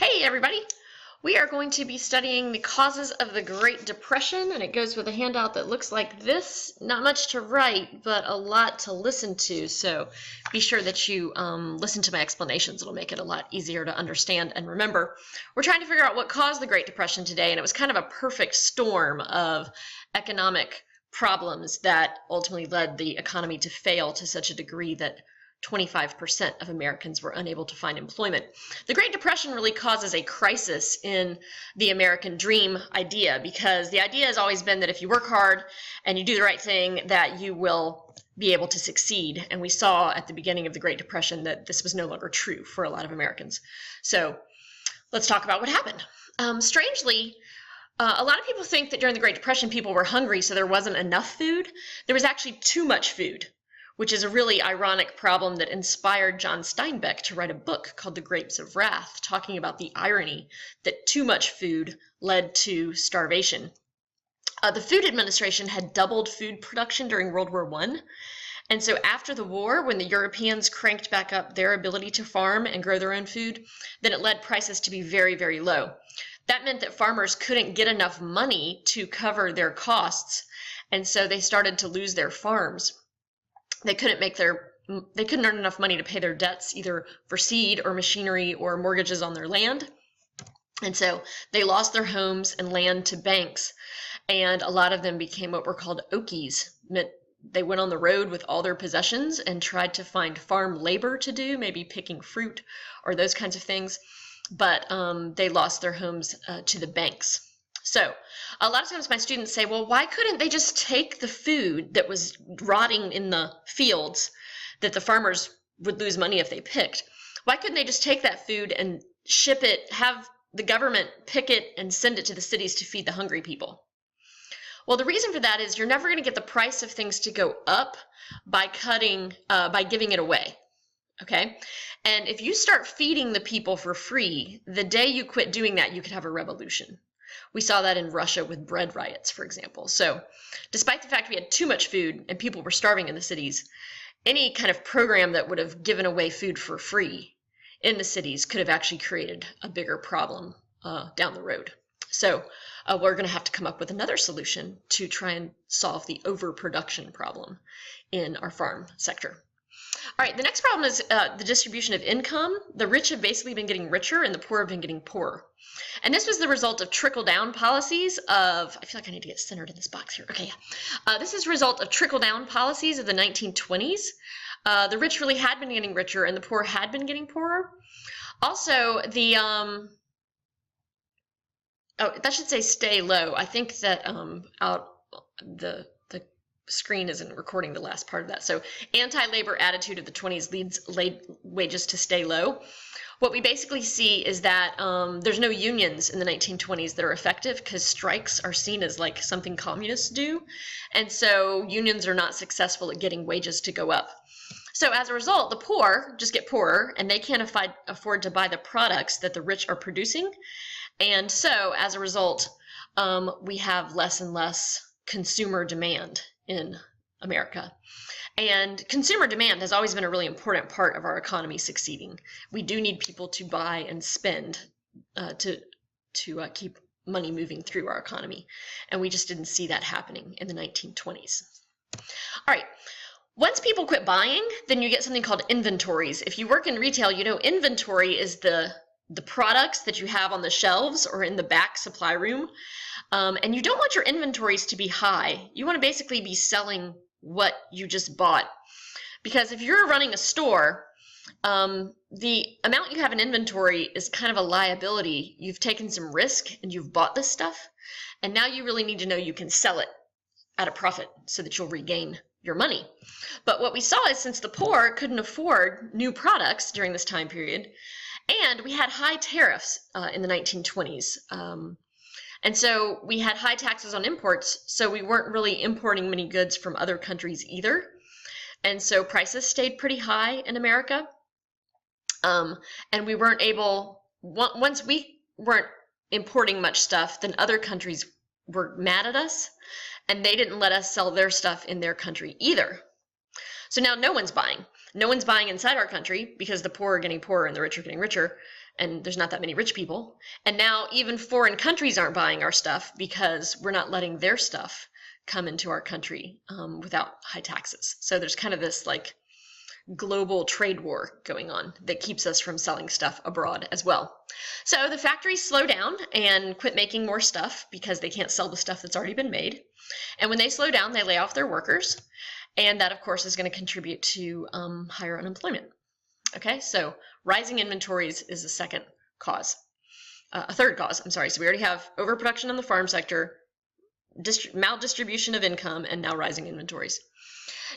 Hey everybody! We are going to be studying the causes of the Great Depression, and it goes with a handout that looks like this. Not much to write, but a lot to listen to, so be sure that you listen to my explanations. It'll make it a lot easier to understand and remember. We're trying to figure out what caused the Great Depression today, and it was kind of a perfect storm of economic problems that ultimately led the economy to fail to such a degree that 25% of Americans were unable to find employment. The Great Depression really causes a crisis in the American dream idea, because the idea has always been that if you work hard and you do the right thing, that you will be able to succeed. And we saw at the beginning of the Great Depression that this was no longer true for a lot of Americans. So let's talk about what happened. Strangely, a lot of people think that during the Great Depression people were hungry, so there wasn't enough food. There was actually too much food, which is a really ironic problem that inspired John Steinbeck to write a book called The Grapes of Wrath, talking about the irony that too much food led to starvation. The Food Administration had doubled food production during World War I, and so after the war, when the Europeans cranked back up their ability to farm and grow their own food, then it led prices to be very, very low. That meant that farmers couldn't get enough money to cover their costs, and so they started to lose their farms. They couldn't earn enough money to pay their debts, either for seed or machinery or mortgages on their land. And so they lost their homes and land to banks, and a lot of them became what were called Okies. They went on the road with all their possessions and tried to find farm labor to do, maybe picking fruit or those kinds of things, but they lost their homes to the banks. So a lot of times my students say, well, why couldn't they just take the food that was rotting in the fields that the farmers would lose money if they picked? Why couldn't they just take that food and ship it, have the government pick it and send it to the cities to feed the hungry people? Well, the reason for that is you're never going to get the price of things to go up by giving it away. Okay? And if you start feeding the people for free, the day you quit doing that, you could have a revolution. We saw that in Russia with bread riots, for example. So despite the fact we had too much food and people were starving in the cities, any kind of program that would have given away food for free in the cities could have actually created a bigger problem down the road. So we're going to have to come up with another solution to try and solve the overproduction problem in our farm sector. All right, the next problem is the distribution of income. The rich have basically been getting richer and the poor have been getting poorer. And this was the result of trickle-down policies of, I feel like I need to get centered in this box here. Okay, yeah. This is a result of trickle-down policies of the 1920s. The rich really had been getting richer and the poor had been getting poorer. Also, the, oh, that should say stay low. I think that the screen isn't recording the last part of that. So anti-labor attitude of the 20s leads wages to stay low. What we basically see is that there's no unions in the 1920s that are effective because strikes are seen as like something communists do. And so unions are not successful at getting wages to go up. So as a result, the poor just get poorer and they can't afford to buy the products that the rich are producing. And so as a result, we have less and less consumer demand in America. And consumer demand has always been a really important part of our economy succeeding. We do need people to buy and spend to keep money moving through our economy. And we just didn't see that happening in the 1920s. All right. Once people quit buying, then you get something called inventories. If you work in retail, you know inventory is the products that you have on the shelves or in the back supply room. And you don't want your inventories to be high. You want to basically be selling what you just bought. Because if you're running a store, the amount you have in inventory is kind of a liability. You've taken some risk and you've bought this stuff. And now you really need to know you can sell it at a profit so that you'll regain your money. But what we saw is since the poor couldn't afford new products during this time period, and we had high tariffs in the 1920s. And so we had high taxes on imports, so we weren't really importing many goods from other countries either. And so prices stayed pretty high in America. And we weren't able, once we weren't importing much stuff, then other countries were mad at us, and they didn't let us sell their stuff in their country either. So now no one's buying. No one's buying inside our country because the poor are getting poorer and the rich are getting richer. and there's not that many rich people. And now even foreign countries aren't buying our stuff because we're not letting their stuff come into our country without high taxes. So there's kind of this like global trade war going on that keeps us from selling stuff abroad as well. So the factories slow down and quit making more stuff because they can't sell the stuff that's already been made. And when they slow down, they lay off their workers. And that, of course, is going to contribute to higher unemployment. Okay, so rising inventories is a second cause. A third cause, I'm sorry. So we already have overproduction in the farm sector, maldistribution of income, and now rising inventories.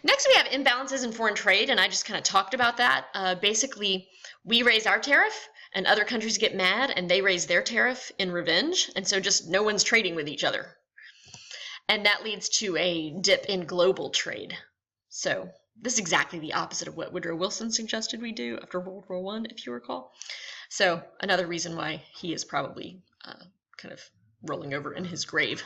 Next, we have imbalances in foreign trade, and I just kind of talked about that. Basically, we raise our tariff, and other countries get mad, and they raise their tariff in revenge, and so just no one's trading with each other. And that leads to a dip in global trade. So this is exactly the opposite of what Woodrow Wilson suggested we do after World War I, if you recall. So another reason why he is probably kind of rolling over in his grave.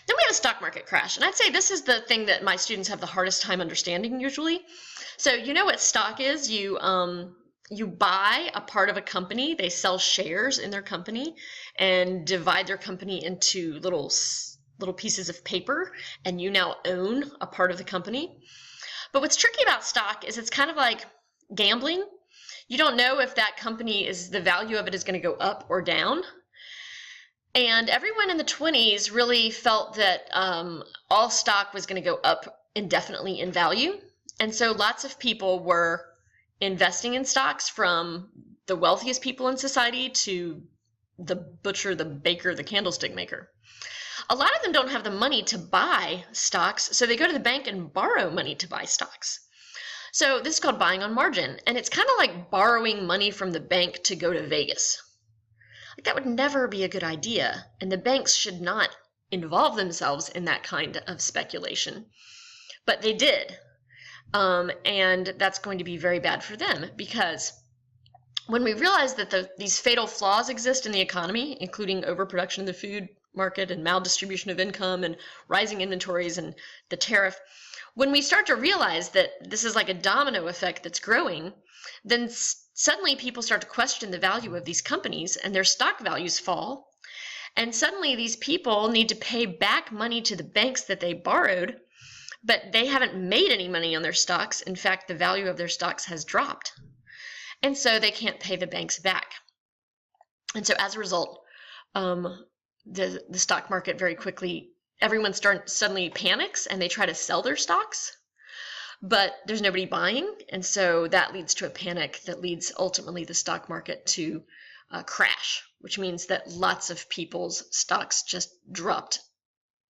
Then we have a stock market crash, and I'd say this is the thing that my students have the hardest time understanding usually. So you know what stock is? You buy a part of a company, they sell shares in their company and divide their company into little pieces of paper, and you now own a part of the company. But what's tricky about stock is it's kind of like gambling. You don't know if that company the value of it is going to go up or down. And everyone in the 20s really felt that all stock was going to go up indefinitely in value. And so lots of people were investing in stocks, from the wealthiest people in society to the butcher, the baker, the candlestick maker. A lot of them don't have the money to buy stocks, so they go to the bank and borrow money to buy stocks. So this is called buying on margin, and it's kind of like borrowing money from the bank to go to Vegas. Like, that would never be a good idea, and the banks should not involve themselves in that kind of speculation. But they did, and that's going to be very bad for them, because when we realize that these fatal flaws exist in the economy, including overproduction of the food market and maldistribution of income and rising inventories and the tariff, when we start to realize that this is like a domino effect that's growing, then suddenly people start to question the value of these companies, and their stock values fall. And suddenly these people need to pay back money to the banks that they borrowed, but they haven't made any money on their stocks. In fact, the value of their stocks has dropped. And so they can't pay the banks back. And so as a result, the stock market very quickly, everyone suddenly panics and they try to sell their stocks, but there's nobody buying, and so that leads to a panic that leads ultimately the stock market to crash, which means that lots of people's stocks just dropped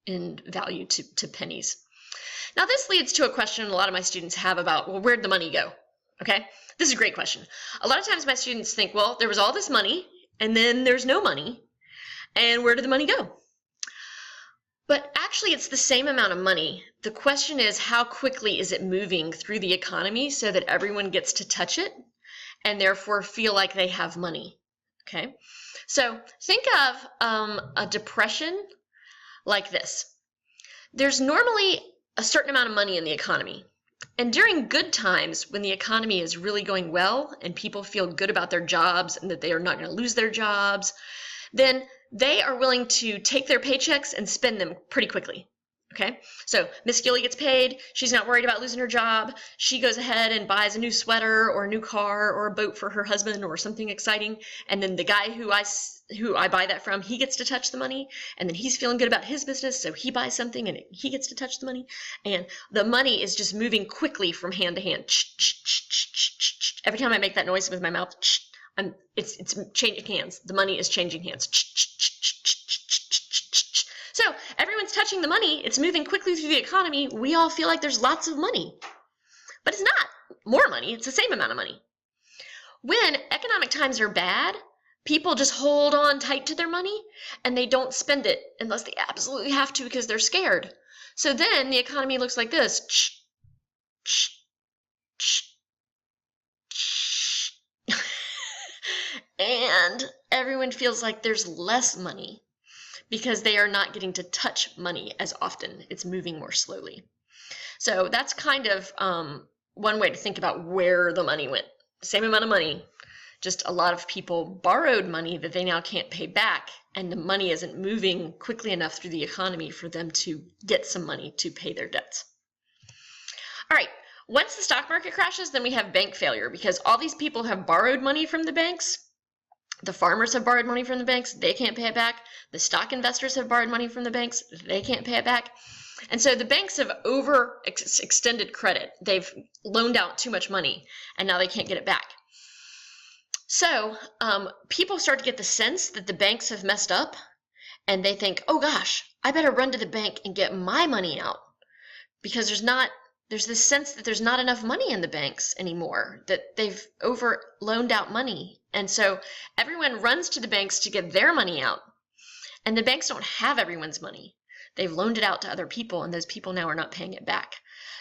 in value to pennies. Now this leads to a question a lot of my students have about, well, where'd the money go? Okay, this is a great question. A lot of times my students think, well, there was all this money and then there's no money, and where did the money go? But actually it's the same amount of money. The question is, how quickly is it moving through the economy so that everyone gets to touch it and therefore feel like they have money? Okay, so think of a depression like this. There's normally a certain amount of money in the economy. And during good times, when the economy is really going well and people feel good about their jobs and that they are not going to lose their jobs, then they are willing to take their paychecks and spend them pretty quickly. Okay, so Miss Gilly gets paid. She's not worried about losing her job. She goes ahead and buys a new sweater or a new car or a boat for her husband or something exciting. And then the guy who I buy that from, he gets to touch the money, and then he's feeling good about his business, so he buys something and he gets to touch the money. And the money is just moving quickly from hand to hand. Every time I make that noise with my mouth, it's changing hands. The money is changing hands. So everyone's touching the money. It's moving quickly through the economy. We all feel like there's lots of money. But it's not more money. It's the same amount of money. When economic times are bad, people just hold on tight to their money and they don't spend it unless they absolutely have to because they're scared. So then the economy looks like this. And everyone feels like there's less money because they are not getting to touch money as often. It's moving more slowly. So that's kind of one way to think about where the money went. Same amount of money, just a lot of people borrowed money that they now can't pay back, and the money isn't moving quickly enough through the economy for them to get some money to pay their debts. All right, once the stock market crashes, then we have bank failure, because all these people have borrowed money from the banks. The farmers have borrowed money from the banks, they can't pay it back. The stock investors have borrowed money from the banks, they can't pay it back. And so the banks have overextended credit. They've loaned out too much money, and now they can't get it back. So people start to get the sense that the banks have messed up, and they think, oh gosh, I better run to the bank and get my money out, because there's this sense that there's not enough money in the banks anymore, that they've over loaned out money. And so everyone runs to the banks to get their money out, and the banks don't have everyone's money. They've loaned it out to other people, and those people now are not paying it back.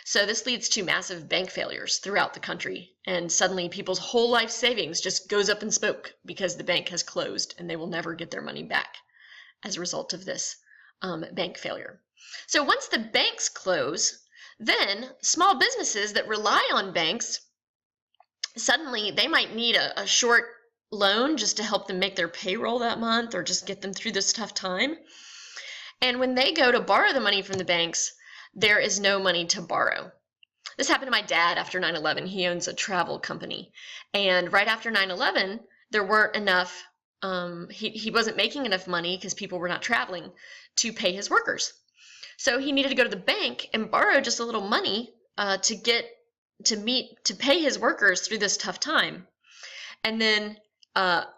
So this leads to massive bank failures throughout the country, and suddenly people's whole life savings just goes up in smoke because the bank has closed and they will never get their money back as a result of this bank failure. So once the banks close, then small businesses that rely on banks, suddenly they might need a short loan just to help them make their payroll that month or just get them through this tough time. And when they go to borrow the money from the banks, there is no money to borrow. This happened to my dad after 9/11. He owns a travel company. And right after 9/11, there weren't enough, he wasn't making enough money because people were not traveling to pay his workers. So he needed to go to the bank and borrow just a little money to pay his workers through this tough time. And then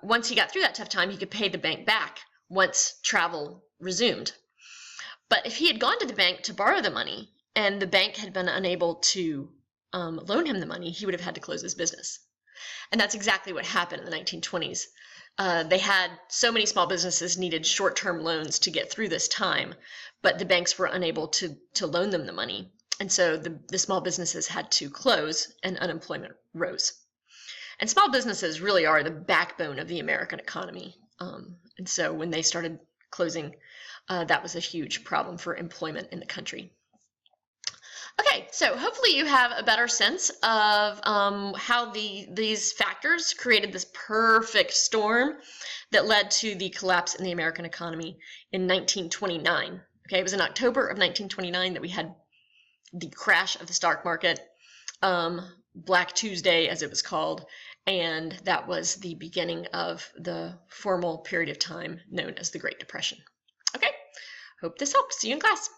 once he got through that tough time, he could pay the bank back once travel resumed. But if he had gone to the bank to borrow the money and the bank had been unable to loan him the money, he would have had to close his business. And that's exactly what happened in the 1920s. They had so many small businesses needed short-term loans to get through this time, but the banks were unable to loan them the money. And so the small businesses had to close and unemployment rose. And small businesses really are the backbone of the American economy. And so when they started closing, that was a huge problem for employment in the country. Okay, so hopefully you have a better sense of how these factors created this perfect storm that led to the collapse in the American economy in 1929. Okay, it was in October of 1929 that we had the crash of the stock market, Black Tuesday as it was called, and that was the beginning of the formal period of time known as the Great Depression. Okay, hope this helps. See you in class.